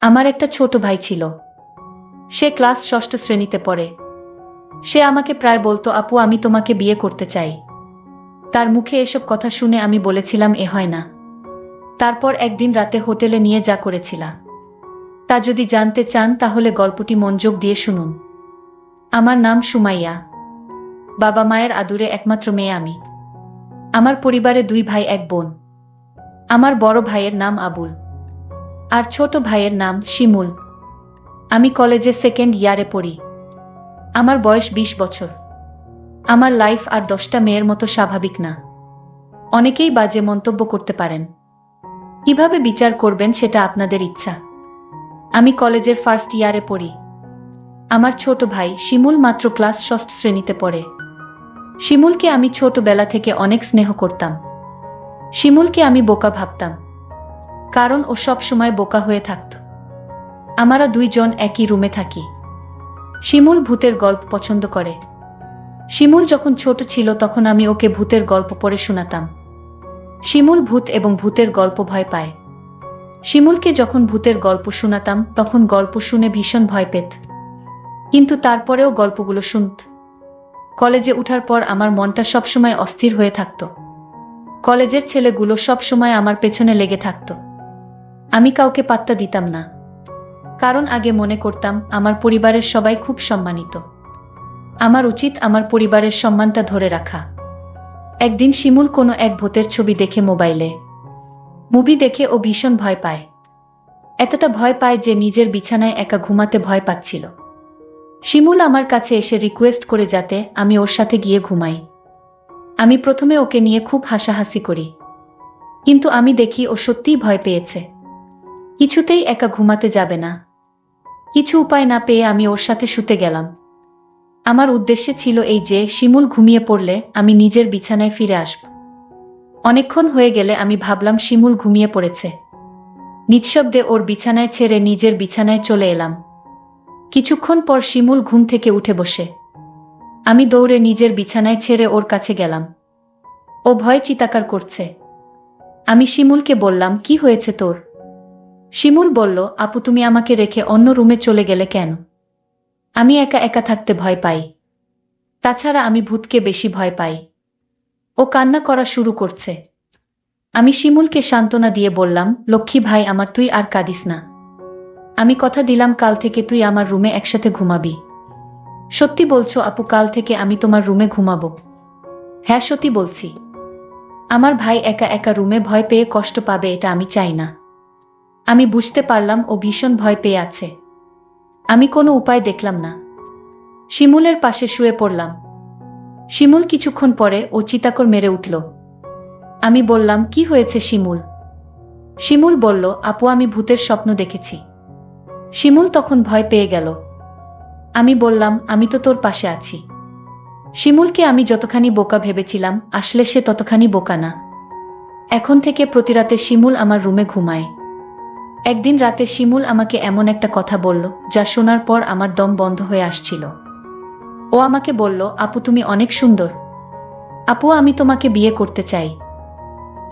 আমার একটা ছোট ভাই ছিল। সে ক্লাস ষষ্ঠ শ্রেণীতে পড়ে। সে আমাকে প্রায় বলতো, আপু আমি তোমাকে বিয়ে করতে চাই। তার মুখে এসব কথা শুনে আমি বলেছিলাম এ হয় না। তারপর একদিন রাতে হোটেলে নিয়ে যা করেছিলাম তা যদি জানতে চান তাহলে গল্পটি মনোযোগ দিয়ে শুনুন। আমার নাম সুমাইয়া। বাবা মায়ের আদুরে একমাত্র মেয়ে আমি। আমার পরিবারে 2 ভাই 1 বোন। আমার বড় ভাইয়ের নাম আবুল আর ছোট ভাইয়ের নাম শিমুল। আমি কলেজে 2nd ইয়ারে পড়ি। আমার বয়স 20 বছর। আমার লাইফ আর 10টা মেয়ের মতো স্বাভাবিক না। অনেকেই বাজে মন্তব্য করতে পারেন। কিভাবে বিচার করবেন সেটা আপনাদের ইচ্ছা। আমি কলেজের 1st ইয়ারে পড়ি। আমার ছোট ভাই শিমুল মাত্র ক্লাস 6ষ্ঠ শ্রেণীতে পড়ে। শিমুলকে আমি ছোটবেলা থেকে অনেক স্নেহ করতাম। শিমুলকে আমি বোকা ভাবতাম, কারণ ও সব সময় বোকা হয়ে থাকত। আমরা 2 জন একই রুমে থাকি। শিমুল ভূতের গল্প পছন্দ করে। শিমুল যখন ছোট ছিল তখন আমি ওকে ভূতের গল্প পড়ে শোনাতাম। শিমুল ভূত এবং ভূতের গল্প ভয় পায়। শিমুলকে যখন ভূতের গল্প শোনাতাম তখন গল্প শুনে ভীষণ ভয় পেত, কিন্তু তারপরেও গল্পগুলো শুনত। কলেজে ওঠার পর আমার মনটা সবসময় অস্থির হয়ে থাকত। কলেজের ছেলেগুলো সবসময় আমার পেছনে লেগে থাকত। আমি কাউকে পাত্তা দিতাম না, কারণ আগে মনে করতাম আমার পরিবারের সবাই খুব সম্মানিত। আমার উচিত আমার পরিবারের সম্মানটা ধরে রাখা। একদিন শিমুল কোনো এক ভূতের ছবি দেখে মোবাইলে। মুভি দেখে ও ভীষণ ভয় পায়। এতটা ভয় পায় যে নিজের বিছানায় একা ঘুমাতে ভয় পাচ্ছিল। শিমুল আমার কাছে এসে রিকোয়েস্ট করে যাতে আমি ওর সাথে গিয়ে ঘুমাই। আমি প্রথমে ওকে নিয়ে খুব হাসাহাসি করি, কিন্তু আমি দেখি ও সত্যিই ভয় পেয়েছে। কিছুতেই একা ঘুমাতে যাবে না। কিছু উপায় না পেয়ে আমি ওর সাথে শুতে গেলাম। আমার উদ্দেশ্য ছিল এই যে শিমুল ঘুমিয়ে পড়লে আমি নিজের বিছানায় ফিরে আসব। অনেকক্ষণ হয়ে গেলে আমি ভাবলাম শিমুল ঘুমিয়ে পড়েছে। নিঃশব্দে ওর বিছানায় ছেড়ে নিজের বিছানায় চলে এলাম। কিছুক্ষণ পর শিমুল ঘুম থেকে উঠে বসে। আমি দৌড়ে নিজের বিছানায় ছেড়ে ওর কাছে গেলাম। ও ভয়ে চিৎকার করছে। আমি শিমুলকে বললাম, কি হয়েছে তোর? শিমুল বলল, আপু তুমি আমাকে রেখে অন্য রুমে চলে গেলে কেন? আমি একা একা থাকতে ভয় পাই। তাছাড়া আমি ভূতকে বেশি ভয় পাই। ও কান্না করা শুরু করছে। আমি শিমুলকে সান্ত্বনা দিয়ে বললাম, লক্ষ্মী ভাই আমার, তুই আর কাঁদিস না। আমি কথা দিলাম কাল থেকে তুই আমার রুমে একসাথে ঘুমাবি। সত্যি বলছো আপু, কাল থেকে আমি তোমার রুমে ঘুমাবো? হ্যাঁ সত্যি বলছি। আমার ভাই একা একা রুমে ভয় পেয়ে কষ্ট পাবে, এটা আমি চাই না। আমি বুঝতে পারলাম ও ভীষণ ভয় পেয়ে আছে। আমি কোনো উপায় দেখলাম না। শিমুলের পাশে শুয়ে পড়লাম। শিমুল কিছুক্ষণ পরে ও চিৎকার মেরে উঠল। আমি বললাম, কি হয়েছে শিমুল? শিমুল বলল, আপু আমি ভূতের স্বপ্ন দেখেছি। শিমুল তখন ভয় পেয়ে গেল। আমি বললাম, আমি তো তোর পাশে আছি। শিমুলকে আমি যতখানি বোকা ভেবেছিলাম আসলে সে ততখানি বোকা না। এখন থেকে প্রতি রাতে শিমুল আমার রুমে ঘুমায়। একদিন রাতে শিমুল আমাকে এমন একটা কথা বলল যা শোনার পর আমার দম বন্ধ হয়ে আসছিল। ও আমাকে বলল, আপু তুমি অনেক সুন্দর। আপু আমি তোমাকে বিয়ে করতে চাই।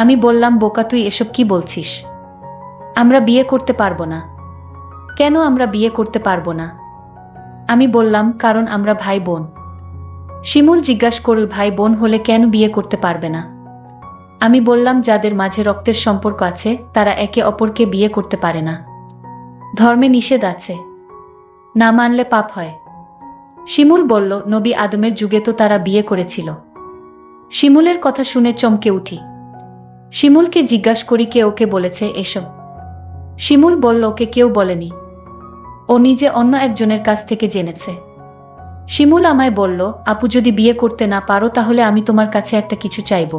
আমি বললাম, বোকা তুই এসব কি বলছিস? আমরা বিয়ে করতে পারবো না। কেন আমরা বিয়ে করতে পারবো না? আমি বললাম, কারণ আমরা ভাই বোন। শিমুল জিজ্ঞাসা করল, ভাই বোন হলে কেন বিয়ে করতে পারবে না? আমি বললাম, যাদের মাঝে রক্তের সম্পর্ক আছে তারা একে অপরকে বিয়ে করতে পারে না। ধর্মে নিষেধ আছে, না মানলে পাপ হয়। শিমুল বলল, নবী আদমের যুগে তো তারা বিয়ে করেছিল। শিমুলের কথা শুনে চমকে উঠি। শিমুলকে জিজ্ঞাসা করি, কে ওকে বলেছে এসব? শিমুল বলল, ওকে কেউ বলেনি, ও নিজে অন্য একজনের কাছ থেকে জেনেছে। শিমুল আমায় বলল, আপু যদি বিয়ে করতে না পারো তাহলে আমি তোমার কাছে একটা কিছু চাইব।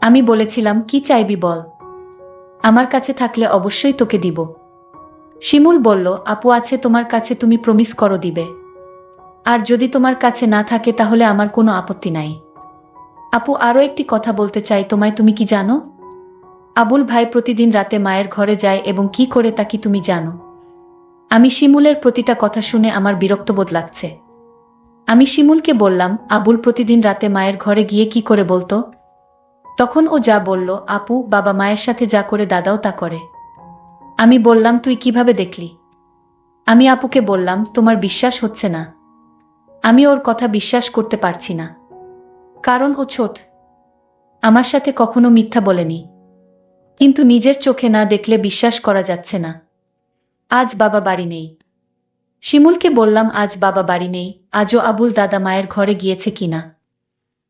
আমি বলেছিলাম, কি চাইবি বল, আমার কাছে থাকলে অবশ্যই তোকে দিব। শিমুল বলল, আপু আছে তোমার কাছে, তুমি প্রমিস করো দিবে। আর যদি তোমার কাছে না থাকে তাহলে আমার কোনো আপত্তি নাই। আপু আরও একটি কথা বলতে চাই তোমায়, তুমি কি জানো? আবুল ভাই প্রতিদিন রাতে মায়ের ঘরে যায় এবং কি করে তা কি তুমি জানো? আমি শিমুলের প্রতিটা কথা শুনে আমার বিরক্তবোধ লাগছে। আমি শিমুলকে বললাম, আবুল প্রতিদিন রাতে মায়ের ঘরে গিয়ে কি করে বলতো? তখন ও যা বলল, আপু বাবা মায়ের সাথে যা করে দাদাও তা করে। আমি বললাম, তুই কিভাবে দেখলি? আমি আপুকে বললাম, তোমার বিশ্বাস হচ্ছে না। আমি ওর কথা বিশ্বাস করতে পারছি না, কারণ ও ছোট। আমার সাথে কখনো মিথ্যা বলেনি, কিন্তু নিজের চোখে না দেখলে বিশ্বাস করা যাচ্ছে না। আজ বাবা বাড়ি নেই। শিমুলকে বললাম, আজ বাবা বাড়ি নেই, আজও আবুল দাদা মায়ের ঘরে গিয়েছে কিনা।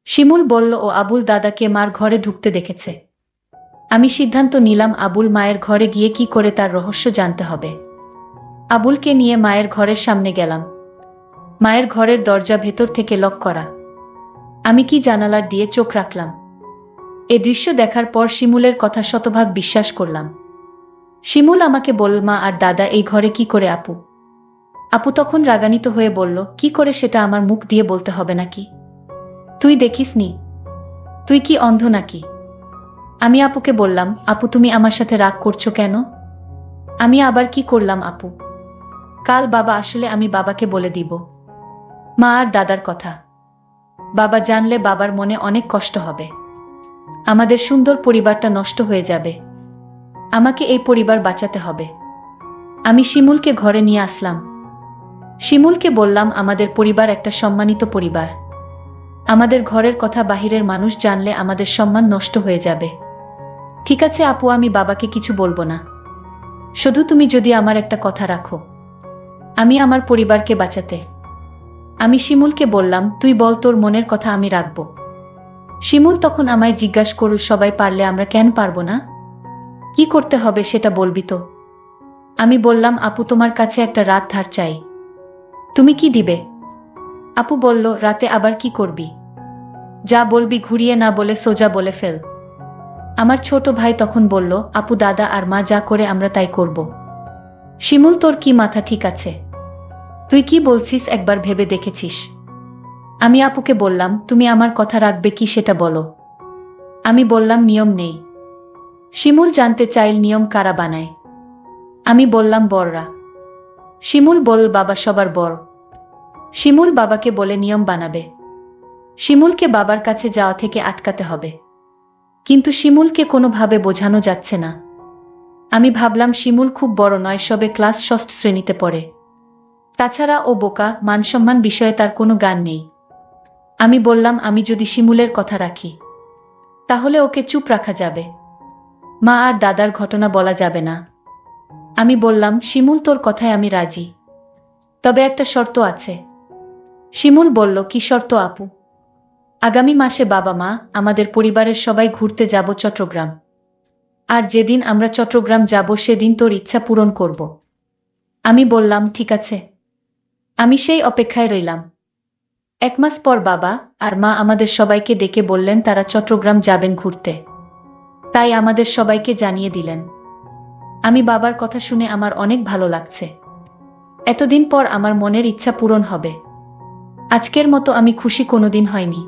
শিমুল বলল, ও আবুল দাদাকে মার ঘরে ঢুকতে দেখেছে। আমি সিদ্ধান্ত নিলাম আবুল মায়ের ঘরে গিয়ে কি করে তার রহস্য জানতে হবে। আবুলকে নিয়ে মায়ের ঘরের সামনে গেলাম। মায়ের ঘরের দরজা ভেতর থেকে লক করা। আমি কি জানালার দিয়ে চোখ রাখলাম। এ দৃশ্য দেখার পর শিমুলের কথা শতভাগ বিশ্বাস করলাম। শিমুল আমাকে বলল, মা আর দাদা এই ঘরে কি করে? আপু আপু তখন রাগান্বিত হয়ে বলল, কি করে সেটা আমার মুখ দিয়ে বলতে হবে নাকি? তুই দেখিসনি? তুই কি অন্ধ নাকি? আমি আপুকে বললাম, আপু তুমি আমার সাথে রাগ করছো কেন? আমি আবার কি করলাম আপু? কাল বাবা আসলে আমি বাবাকে বলে দিব মা আর দাদার কথা। বাবা জানলে বাবার মনে অনেক কষ্ট হবে। আমাদের সুন্দর পরিবারটা নষ্ট হয়ে যাবে। আমাকে এই পরিবার বাঁচাতে হবে। আমি শিমুলকে ঘরে নিয়ে আসলাম। শিমুলকে বললাম, আমাদের পরিবার একটা সম্মানিত পরিবার। আমাদের ঘরের কথা বাহিরের মানুষ জানলে আমাদের সম্মান নষ্ট হয়ে যাবে। ঠিক আছে আপু, আমি বাবাকে কিছু বলবো না। শুধু তুমি যদি আমার একটা কথা রাখো, আমি আমার পরিবারকে বাঁচাতে। আমি শিমুলকে বললাম, তুই বল তোর মনের কথা, আমি রাখবো। শিমুল তখন আমায় জিজ্ঞাসা করল, সবাই পারলে আমরা কেন পারবো না? কি করতে হবে সেটা বলবি তো? আমি বললাম, আপু তোমার কাছে একটা রাত ধার চাই। তুমি কি দিবে? আপু বলল, রাতে আবার কি করবি? যা বলবি ঘুরিয়ে না বলে সোজা বলে ফেল। আমার ছোট ভাই তখন বলল, আপু দাদা আর মা যা করে আমরা তাই করব। শিমুল, তোর কি মাথা ঠিক আছে? তুই কি বলছিস একবার ভেবে দেখেছিস? আমি আপুকে বললাম, তুমি আমার কথা রাখবে কি সেটা বলো। আমি বললাম, নিয়ম নেই। শিমুল জানতে চাইল, নিয়ম কারা বানায়? আমি বললাম, বড়রা। শিমুল বলল, বাবা সবার বড়। শিমুল বাবাকে বলে নিয়ম বানাবে। শিমুলকে বাবার কাছে যাওয়া থেকে আটকাতে হবে। কিন্তু শিমুলকে কোনোভাবে বোঝানো যাচ্ছে না। আমি ভাবলাম, শিমুল খুব বড় নয়, সবে ক্লাস 6 শ্রেণীতে পড়ে। তাছাড়া ও বোকা, মানসম্মান বিষয়ে তার কোনো জ্ঞান নেই। আমি বললাম, আমি যদি শিমুলের কথা রাখি, তাহলে ওকে চুপ রাখা যাবে। মা আর দাদার ঘটনা বলা যাবে না। আমি বললাম, শিমুল তোর কথায় আমি রাজি, তবে একটা শর্ত আছে। শিমুল বলল, কি শর্ত আপু? আগামী মাসে বাবা মা আমাদের পরিবারের সবাই ঘুরতে যাব চট্টগ্রাম। আর যেদিন আমরা চট্টগ্রাম যাব সেদিন তোর ইচ্ছা পূরণ করব। আমি বললাম, ঠিক আছে। আমি সেই অপেক্ষায় রইলাম। 1 মাস পর বাবা আর মা আমাদের সবাইকে ডেকে বললেন তারা চট্টগ্রাম যাবেন ঘুরতে। তাই আমাদের সবাইকে জানিয়ে দিলেন। আমি বাবার কথা শুনে আমার অনেক ভালো লাগছে। এতদিন পর আমার মনের ইচ্ছা পূরণ হবে। আজকের মতো আমি খুশি কোনোদিন হয়নি।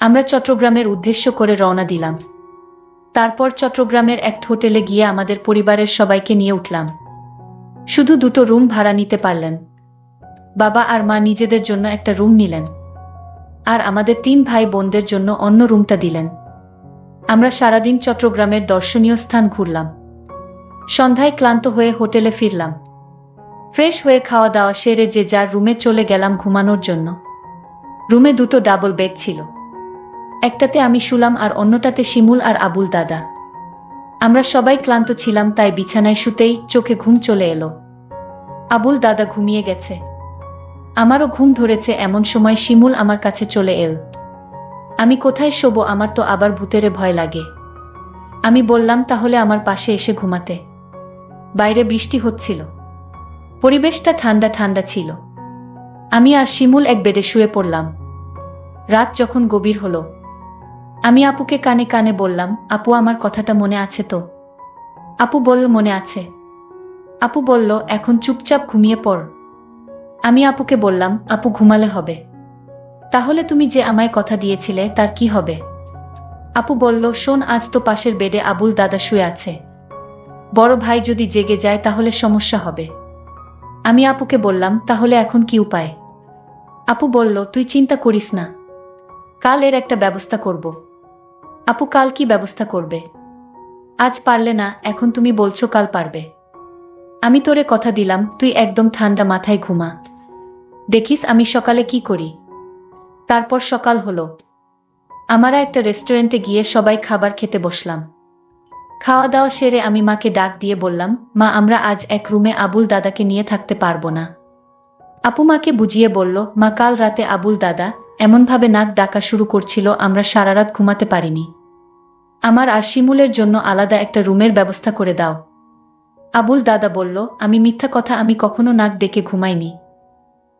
আমরা চট্টগ্রামের উদ্দেশ্য করে রওনা দিলাম। তারপর চট্টগ্রামের এক হোটেলে গিয়ে আমাদের পরিবারের সবাইকে নিয়ে উঠলাম। শুধু 2টো রুম ভাড়া নিতে পারলেন। বাবা আর মা নিজেদের জন্য একটা রুম নিলেন, আর আমাদের 3 ভাই বোনদের জন্য অন্য রুমটা দিলেন। আমরা সারাদিন চট্টগ্রামের দর্শনীয় স্থান ঘুরলাম। সন্ধ্যায় ক্লান্ত হয়ে হোটেলে ফিরলাম। ফ্রেশ হয়ে খাওয়া দাওয়া সেরে যে যার রুমে চলে গেলাম ঘুমানোর জন্য। রুমে 2টো ডাবল বেড ছিল। একটাতে আমি শুলাম আর অন্যটাতে শিমুল আর আবুল দাদা। আমরা সবাই ক্লান্ত ছিলাম, তাই বিছানায় শুতেই চোখে ঘুম চলে এলো। আবুল দাদা ঘুমিয়ে গেছে। আমারও ঘুম ধরেছে। এমন সময় শিমুল আমার কাছে চলে এল। আমি কোথায় শোবো? আমার তো আবার ভূতেরে ভয় লাগে। আমি বললাম, তাহলে আমার পাশে এসে ঘুমাতে। বাইরে বৃষ্টি হচ্ছিল। পরিবেশটা ঠান্ডা ঠান্ডা ছিল। আমি আর শিমুল এক বেডে শুয়ে পড়লাম। রাত যখন গভীর হলো, আমি আপুকে কানে কানে বললাম, আপু আমার কথাটা মনে আছে তো? আপু বলল, মনে আছে। আপু বলল, এখন চুপচাপ ঘুমিয়ে পড়। আমি আপুকে বললাম, আপু ঘুমালে হবে, তাহলে তুমি যে আমায় কথা দিয়েছিলে তার কি হবে? আপু বলল, শোন, আজ তো পাশের বেডে আবুল দাদা শুয়ে আছে। বড় ভাই যদি জেগে যায় তাহলে সমস্যা হবে। আমি আপুকে বললাম, তাহলে এখন কি উপায়? আপু বলল, তুই চিন্তা করিস না, কাল এর একটা ব্যবস্থা করব। আপু, কাল কি ব্যবস্থা করবে? আজ পারলে না, এখন তুমি বলছো কাল পারবে। আমি তোরে কথা দিলাম তুই একদম ঠান্ডা মাথায় ঘুমা, দেখিস আমি সকালে কি করি। তারপর সকাল হলো। আমরা একটা রেস্টুরেন্টে গিয়ে সবাই খাবার খেতে বসলাম। খাওয়া দাওয়া সেরে আমি মাকে ডাক দিয়ে বললাম, মা আমরা আজ এক রুমে আবুল দাদাকে নিয়ে থাকতে পারবো না। আপু মাকে বুঝিয়ে বলল, মা কাল রাতে আবুল দাদা এমনভাবে নাক ডাকা শুরু করছিল আমরা সারা রাত ঘুমাতে পারিনি। আমার আর শিমুলের জন্য আলাদা একটা রুমের ব্যবস্থা করে দাও। আবুল দাদা বলল, আমি মিথ্যা কথা, আমি কখনো নাক ডেকে ঘুমাইনি।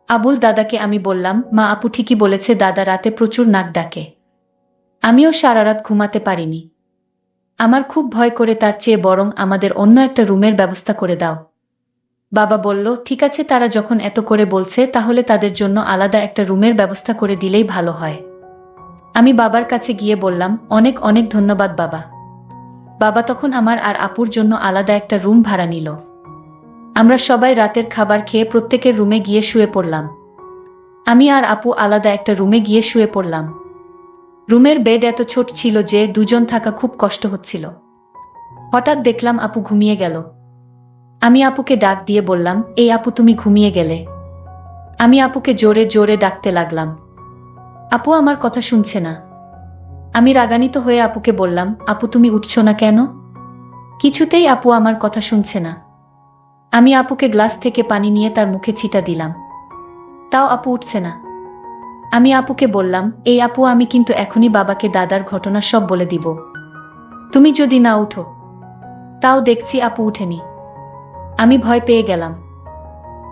আবুল দাদাকে আমি বললাম, মা আপু ঠিকই বলেছে, দাদা রাতে প্রচুর নাক ডাকে, আমিও সারা রাত ঘুমাতে পারিনি। আমার খুব ভয় করে, তার চেয়ে বরং আমাদের অন্য একটা রুমের ব্যবস্থা করে দাও। বাবা বলল, ঠিক আছে, তারা যখন এত করে বলছে তাহলে তাদের জন্য আলাদা একটা রুমের ব্যবস্থা করে দিলেই ভালো হয়। আমি বাবার কাছে গিয়ে বললাম, অনেক অনেক ধন্যবাদ বাবা। বাবা তখন আমার আর আপুর জন্য আলাদা একটা রুম ভাড়া নিল। আমরা সবাই রাতের খাবার খেয়ে প্রত্যেকের রুমে গিয়ে শুয়ে পড়লাম। আমি আর আপু আলাদা একটা রুমে গিয়ে শুয়ে পড়লাম। রুমের বেড এত ছোট ছিল যে দুজন থাকা খুব কষ্ট হচ্ছিল। হঠাৎ দেখলাম আপু ঘুমিয়ে গেল। আমি আপুকে ডাক দিয়ে বললাম, এই আপু তুমি ঘুমিয়ে গেলে। আমি আপুকে জোরে জোরে ডাকতে লাগলাম। আপু আমার কথা শুনছে না। আমি রাগান্বিত হয়ে আপুকে বললাম, আপু তুমি উঠছো না কেন? কিছুতেই আপু আমার কথা শুনছে না। আমি আপুকে গ্লাস থেকে পানি নিয়ে তার মুখে ছিটা দিলাম, তাও আপু উঠছে না। আমি আপুকে বললাম, এই আপু আমি কিন্তু এখনই বাবাকে দাদার ঘটনা সব বলে দিব, তুমি যদি না উঠো। তাও দেখছি আপু উঠেনি। আমি ভয় পেয়ে গেলাম।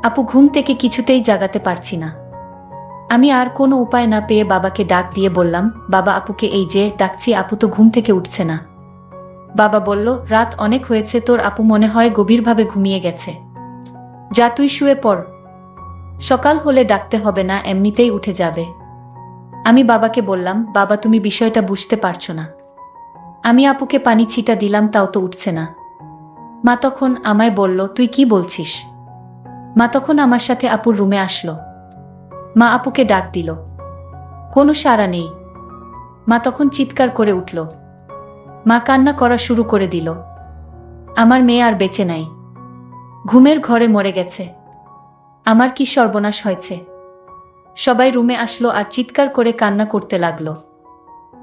আপু ঘুম থেকে কিছুতেই জাগাতে পারছি না। আমি আর কোনো উপায় না পেয়ে বাবাকে ডাক দিয়ে বললাম, বাবা আপুকে এই যে ডাকছি, আপু তো ঘুম থেকে উঠছে না। বাবা বলল, রাত অনেক হয়েছে, তোর আপু মনে হয় গভীরভাবে ঘুমিয়ে গেছে, যা তুই শুয়ে পড়, সকাল হলে ডাকতে হবে না, এমনিতেই উঠে যাবে। আমি বাবাকে বললাম, বাবা তুমি বিষয়টা বুঝতে পারছো না। আমি আপুকে পানি ছিটা দিলাম, তাও তো উঠছে না। মা তখন আমায় বলল, তুই কি বলছিস? মা তখন আমার সাথে আপুর রুমে আসলো। মা আপুকে ডাক দিল, কোনো সাড়া নেই। মা তখন চিৎকার করে উঠল। মা কান্না করা শুরু করে দিল, আমার মেয়ে আর বেঁচে নাই, ঘুমের ঘরে মরে গেছে, আমার কি সর্বনাশ হয়েছে। সবাই রুমে আসলো আর চিৎকার করে কান্না করতে লাগলো।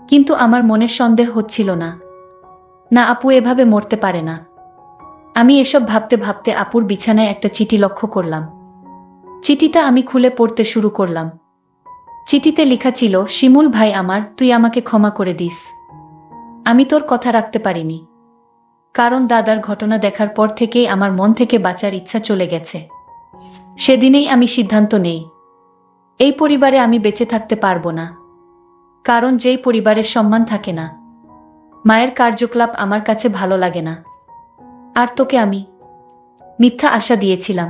কিন্তু আমার মনে সন্দেহ হচ্ছিল না, না আপু এভাবে মরতে পারে না। আমি এসব ভাবতে ভাবতে আপুর বিছানায় একটা চিঠি লক্ষ্য করলাম। চিঠিটা আমি খুলে পড়তে শুরু করলাম। চিঠিতে লেখা ছিল, শিমুল ভাই আমার, তুই আমাকে ক্ষমা করে দিস। আমি তোর কথা রাখতে পারিনি, কারণ দাদার ঘটনা দেখার পর থেকেই আমার মন থেকে বাঁচার ইচ্ছা চলে গেছে। সেদিনেই আমি সিদ্ধান্ত নেই, এই পরিবারে আমি বেঁচে থাকতে পারবো না, কারণ যেই পরিবারের সম্মান থাকে না, মায়ের কার্যকলাপ আমার কাছে ভালো লাগে না। আর তোকে আমি মিথ্যা আশা দিয়েছিলাম,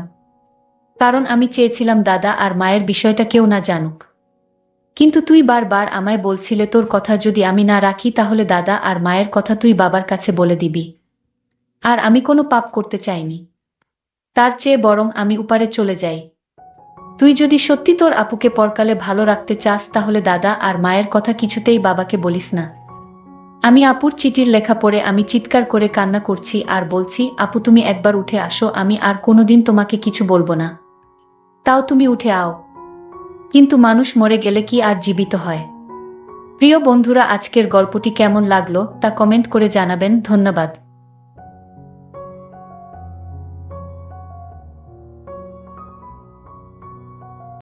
কারণ আমি চেয়েছিলাম দাদা আর মায়ের বিষয়টা কেউ না জানুক। কিন্তু তুই বারবার আমায় বলছিলে তোর কথা যদি আমি না রাখি তাহলে দাদা আর মায়ের কথা তুই বাবার কাছে বলে দিবি। আর আমি কোনো পাপ করতে চাইনি, তার চেয়ে বরং আমি উপারে চলে যাই। তুই যদি সত্যি তোর আপুকে পরকালে ভালো রাখতে চাস তাহলে দাদা আর মায়ের কথা কিছুতেই বাবাকে বলিস না। আমি আপুর চিঠির লেখা পড়ে আমি চিৎকার করে কান্না করছি আর বলছি, আপু তুমি একবার উঠে আসো, আমি আর কোনোদিন তোমাকে কিছু বলবো না, তাও তুমি উঠে আও। কিন্তু মানুষ মরে গেলে কি আর জীবিত হয়? প্রিয় বন্ধুরা, আজকের গল্পটি কেমন লাগলো তা কমেন্ট করে জানাবেন। ধন্যবাদ।